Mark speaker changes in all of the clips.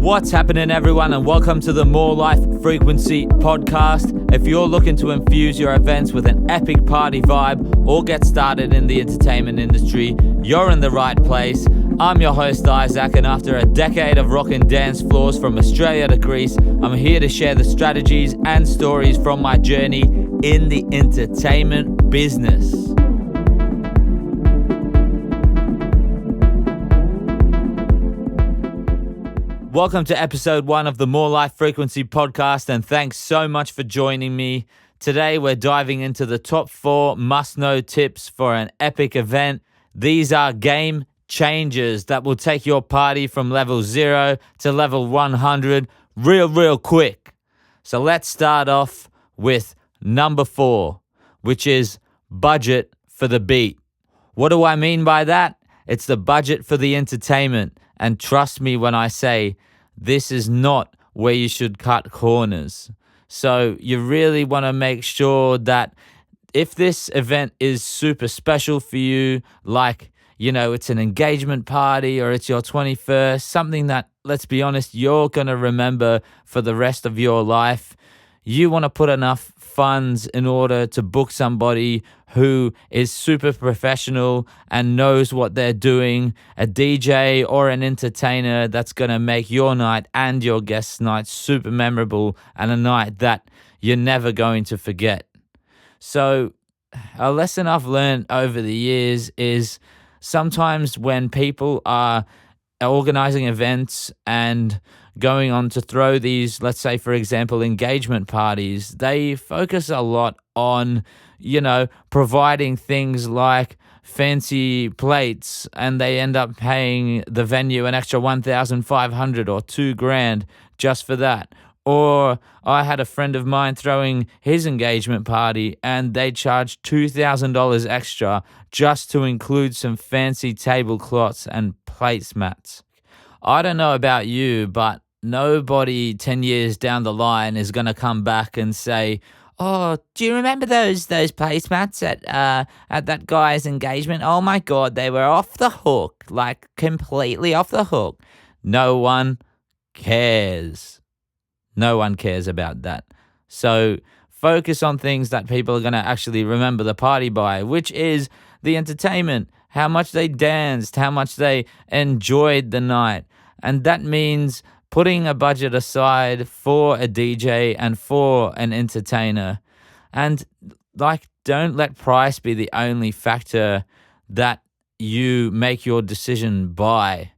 Speaker 1: What's happening, everyone, and welcome to the More Life Frequency podcast. If you're looking to infuse your events with an epic party vibe or get started in the entertainment industry, you're in the right place. I'm your host, Isaac, and after a decade of rocking dance floors from Australia to Greece, I'm here to share the strategies and stories from my journey in the entertainment business. Welcome to episode 1 of the More Life Frequency podcast, and thanks so much for joining me. Today, we're diving into the top 4 must-know tips for an epic event. These are game changers that will take your party from level 0 to level 100 real quick. So let's start off with number 4, which is budget for the beat. What do I mean by that? It's the budget for the entertainment. And trust me when I say this is not where you should cut corners. So you really want to make sure that if this event is super special for you, like, it's an engagement party or it's your 21st, something that, let's be honest, you're going to remember for the rest of your life, you want to put enough funds in order to book somebody who is super professional and knows what they're doing, a DJ or an entertainer that's going to make your night and your guest's night super memorable and a night that you're never going to forget. So a lesson I've learned over the years is sometimes when people are organizing events and going on to throw these, let's say, for example, engagement parties, they focus a lot on, providing things like fancy plates, and they end up paying the venue an extra $1,500 or $2,000 just for that. Or I had a friend of mine throwing his engagement party and they charged $2,000 extra just to include some fancy tablecloths and placemats. I don't know about you, but nobody 10 years down the line is going to come back and say, "Oh, do you remember those placemats at that guy's engagement? Oh my God, they were off the hook, like completely off the hook." No one cares. No one cares about that. So focus on things that people are going to actually remember the party by, which is the entertainment, how much they danced, how much they enjoyed the night. And that means putting a budget aside for a DJ and for an entertainer. And don't let price be the only factor that you make your decision by.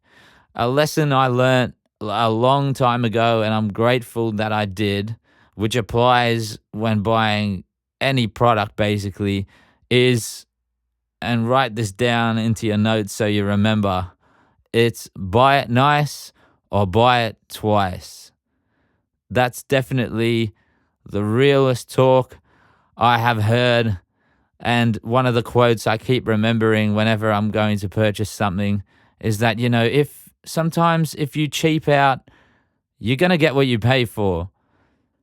Speaker 1: A lesson I learned a long time ago, and I'm grateful that I did, which applies when buying any product basically, is, and write this down into your notes so you remember, it's buy it nice or buy it twice. That's definitely the realest talk I have heard, and one of the quotes I keep remembering whenever I'm going to purchase something is that, if you cheap out, you're going to get what you pay for.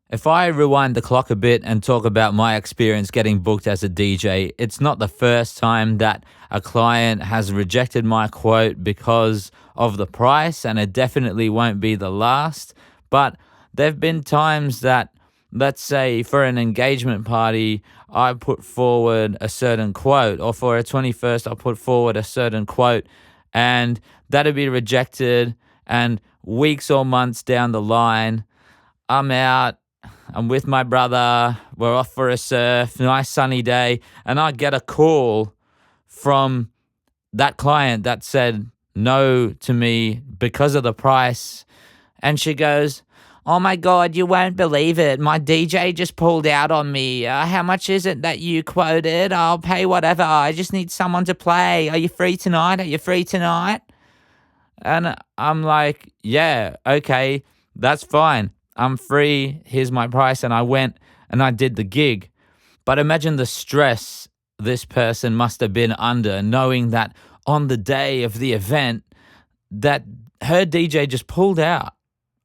Speaker 1: If I rewind the clock a bit and talk about my experience getting booked as a DJ, it's not the first time that a client has rejected my quote because of the price, and it definitely won't be the last. But there have been times that, let's say, for an engagement party, I put forward a certain quote, or for a 21st, I put forward a certain quote, and that'd be rejected, and weeks or months down the line, I'm out, I'm with my brother, we're off for a surf, nice sunny day, and I get a call from that client that said no to me because of the price, and she goes, "Oh my God, you won't believe it. My DJ just pulled out on me. How much is it that you quoted? I'll pay whatever. I just need someone to play. Are you free tonight? Are you free tonight?" And I'm like, "Yeah, okay, that's fine. I'm free. Here's my price." And I went and I did the gig. But imagine the stress this person must have been under, knowing that on the day of the event that her DJ just pulled out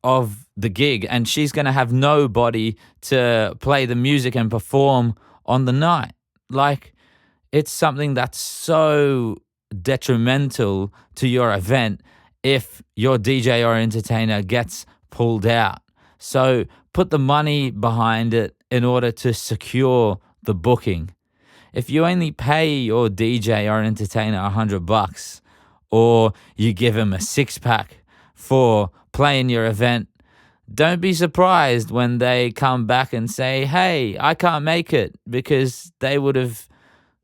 Speaker 1: of the gig and she's going to have nobody to play the music and perform on the night. It's something that's so detrimental to your event. if your DJ or entertainer gets pulled out. So put the money behind it in order to secure the booking. If you only pay your DJ or entertainer $100, or you give him a six pack for playing your event, don't be surprised when they come back and say, hey, I can't make it, because they would have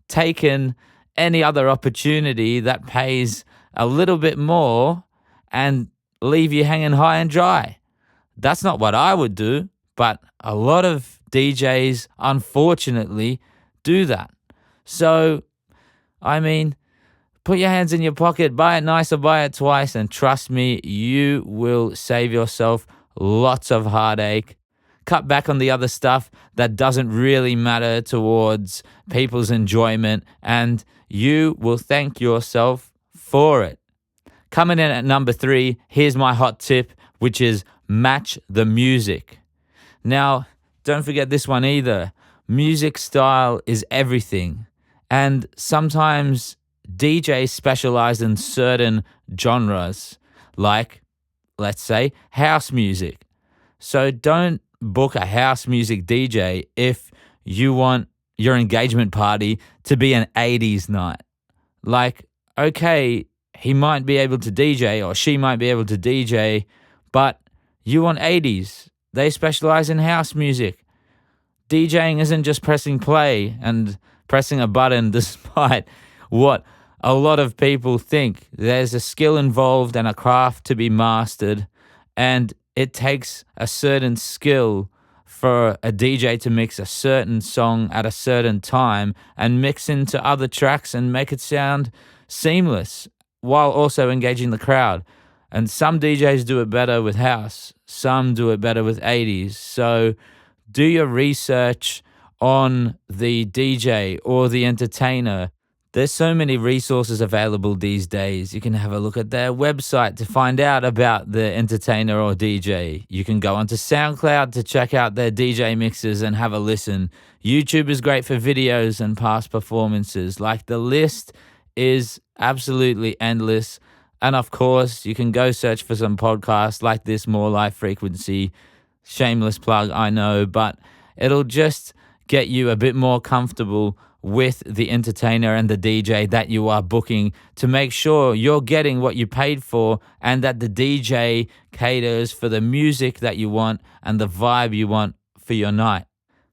Speaker 1: taken any other opportunity that pays a little bit more and leave you hanging high and dry. That's not what I would do, but a lot of DJs, unfortunately, do that. So, I mean, put your hands in your pocket, buy it nice or buy it twice, and trust me, you will save yourself lots of heartache. Cut back on the other stuff that doesn't really matter towards people's enjoyment, and you will thank yourself for it. Coming in at number 3, here's my hot tip, which is match the music. Now, don't forget this one either. Music style is everything. And sometimes DJs specialize in certain genres, like, let's say, house music. So don't book a house music DJ if you want your engagement party to be an 80s night. Like, okay, he might be able to DJ or she might be able to DJ, but you want 80s. They specialize in house music. DJing isn't just pressing play and pressing a button, despite what a lot of people think. There's a skill involved and a craft to be mastered, and it takes a certain skill for a DJ to mix a certain song at a certain time and mix into other tracks and make it sound seamless while also engaging the crowd. And some DJs do it better with house, some do it better with 80s. So do your research on the DJ or the entertainer. There's so many resources available these days. You can have a look at their website to find out about the entertainer or DJ. You can go onto SoundCloud to check out their DJ mixes and have a listen. YouTube is great for videos and past performances. Like, the list is absolutely endless. And of course, you can go search for some podcasts like this, More Life Frequency. Shameless plug, I know, but it'll just get you a bit more comfortable with the entertainer and the DJ that you are booking, to make sure you're getting what you paid for and that the DJ caters for the music that you want and the vibe you want for your night.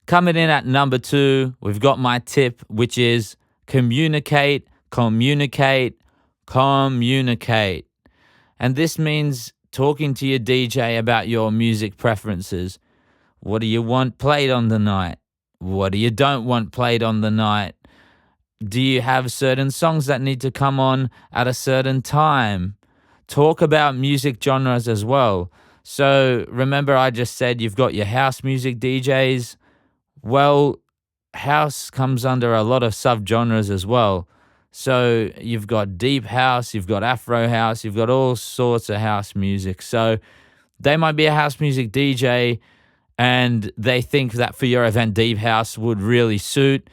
Speaker 1: Coming in at number 2, we've got my tip, which is communicate, communicate, communicate. And this means talking to your DJ about your music preferences. What do you want played on the night? What do you don't want played on the night? Do you have certain songs that need to come on at a certain time? Talk about music genres as well. So remember, I just said you've got your house music DJs. Well, house comes under a lot of subgenres as well. So you've got deep house, you've got Afro house, you've got all sorts of house music. So they might be a house music DJ, and they think that for your event, deep house would really suit.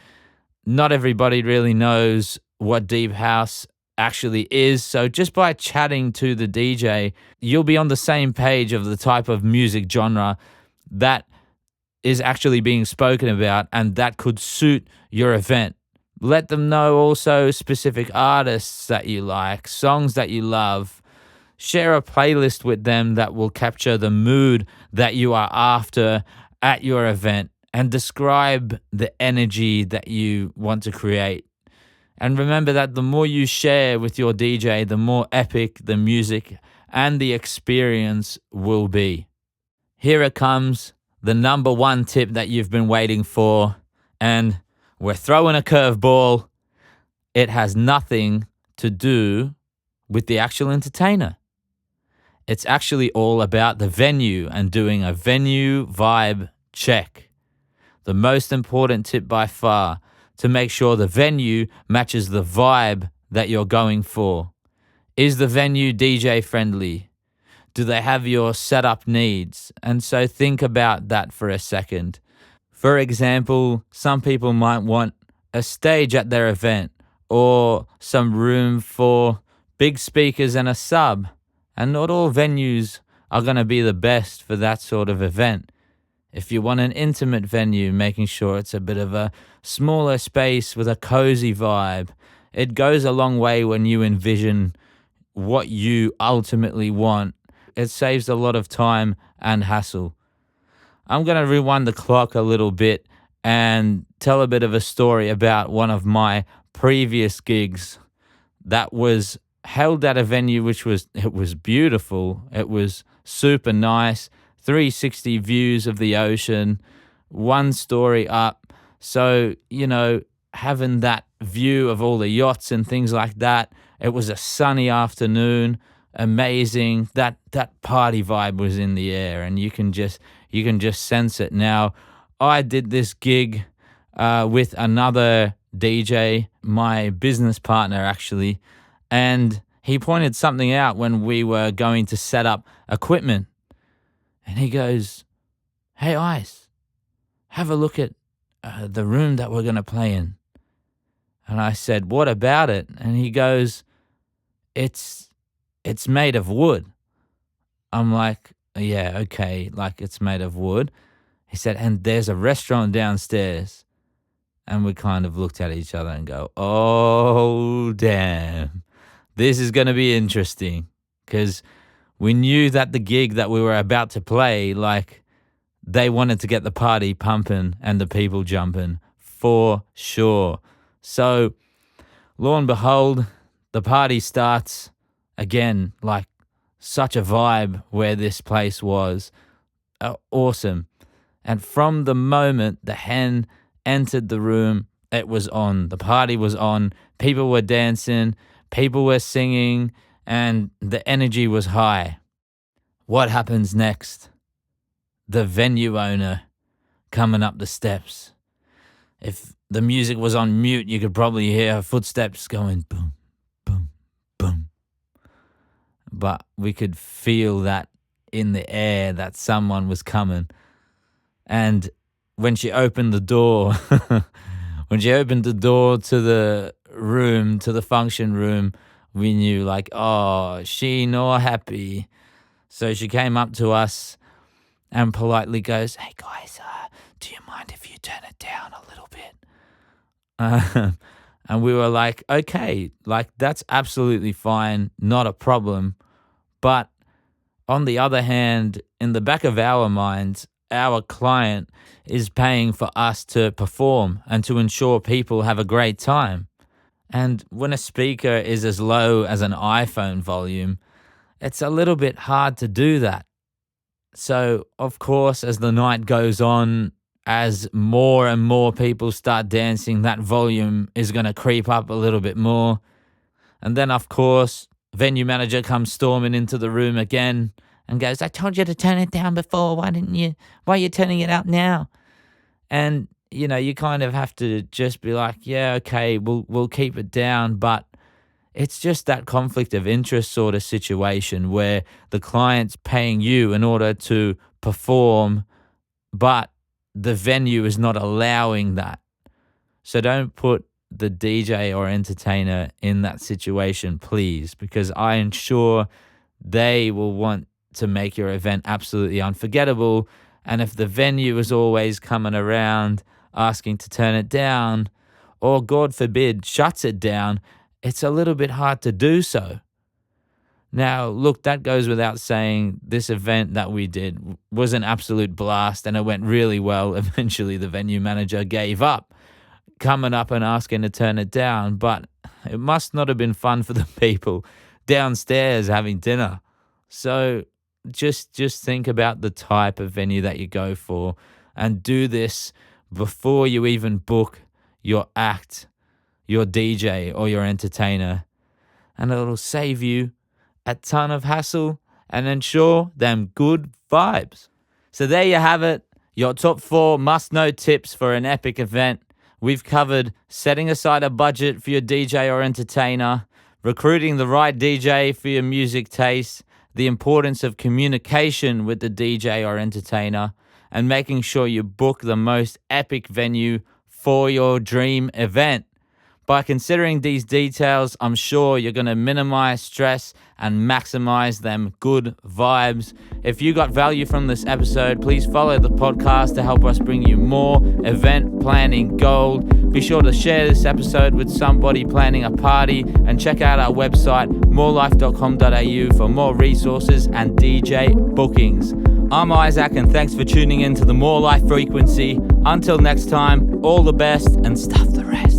Speaker 1: Not everybody really knows what deep house actually is. So just by chatting to the DJ, you'll be on the same page of the type of music genre that is actually being spoken about and that could suit your event. Let them know also specific artists that you like, songs that you love. Share a playlist with them that will capture the mood that you are after at your event, and describe the energy that you want to create. And remember that the more you share with your DJ, the more epic the music and the experience will be. Here it comes, the number 1 tip that you've been waiting for, and we're throwing a curveball. It has nothing to do with the actual entertainer. It's actually all about the venue and doing a venue vibe check. The most important tip by far, to make sure the venue matches the vibe that you're going for. Is the venue DJ friendly? Do they have your setup needs? And so think about that for a second. For example, some people might want a stage at their event, or some room for big speakers and a sub. And not all venues are going to be the best for that sort of event. If you want an intimate venue, making sure it's a bit of a smaller space with a cozy vibe, it goes a long way when you envision what you ultimately want. It saves a lot of time and hassle. I'm going to rewind the clock a little bit and tell a bit of a story about one of my previous gigs that was held at a venue it was beautiful. It was super nice, 360 views of the ocean, one story up. So, having that view of all the yachts and things like that, it was a sunny afternoon, amazing. That party vibe was in the air, and you can just sense it. Now, I did this gig with another DJ, my business partner actually, and he pointed something out when we were going to set up equipment. And he goes, "Hey, Ice, have a look at the room that we're going to play in." And I said, "What about it?" And he goes, It's made of wood." I'm like, "Yeah, okay, like it's made of wood." He said, "And there's a restaurant downstairs." And we kind of looked at each other and go, "Oh, damn. This is going to be interesting." Because we knew that the gig that we were about to play, like, they wanted to get the party pumping and the people jumping for sure. So, lo and behold, the party starts again, like such a vibe where this place was. Awesome. And from the moment the hen entered the room, it was on. The party was on. People were dancing. People were singing. And the energy was high. What happens next? The venue owner coming up the steps. If the music was on mute, you could probably hear her footsteps going boom, boom, boom. But we could feel that in the air that someone was coming. And when she opened the door, to the room, to the function room, we knew like, oh, she nor happy. So she came up to us and politely goes, "Hey guys, do you mind if you turn it down a little bit?" And we were like, okay, like that's absolutely fine, not a problem. But on the other hand, in the back of our minds, our client is paying for us to perform and to ensure people have a great time. And when a speaker is as low as an iPhone volume, it's a little bit hard to do that. So, of course, as the night goes on, as more and more people start dancing, that volume is going to creep up a little bit more. And then, of course, venue manager comes storming into the room again and goes, "I told you to turn it down before. Why are you turning it up now?" And, you kind of have to just be like, yeah, okay, we'll keep it down. But it's just that conflict of interest sort of situation where the client's paying you in order to perform, but the venue is not allowing that. So don't put the DJ or entertainer in that situation, please, because I ensure they will want to make your event absolutely unforgettable. And if the venue is always coming around asking to turn it down, or God forbid, shuts it down, it's a little bit hard to do so. Now, look, that goes without saying, this event that we did was an absolute blast and it went really well. Eventually, the venue manager gave up coming up and asking to turn it down, but it must not have been fun for the people downstairs having dinner. So just think about the type of venue that you go for and do this before you even book your act, your DJ or your entertainer, and it'll save you a ton of hassle and ensure them good vibes. So there you have it, your top 4 must-know tips for an epic event. We've covered setting aside a budget for your DJ or entertainer, recruiting the right DJ for your music taste, the importance of communication with the DJ or entertainer, and making sure you book the most epic venue for your dream event. By considering these details, I'm sure you're going to minimize stress and maximize them good vibes. If you got value from this episode, please follow the podcast to help us bring you more event planning gold. Be sure to share this episode with somebody planning a party and check out our website, morlyfe.com.au, for more resources and DJ bookings. I'm Isaac, and thanks for tuning in to the More Life Frequency. Until next time, all the best and stuff the rest.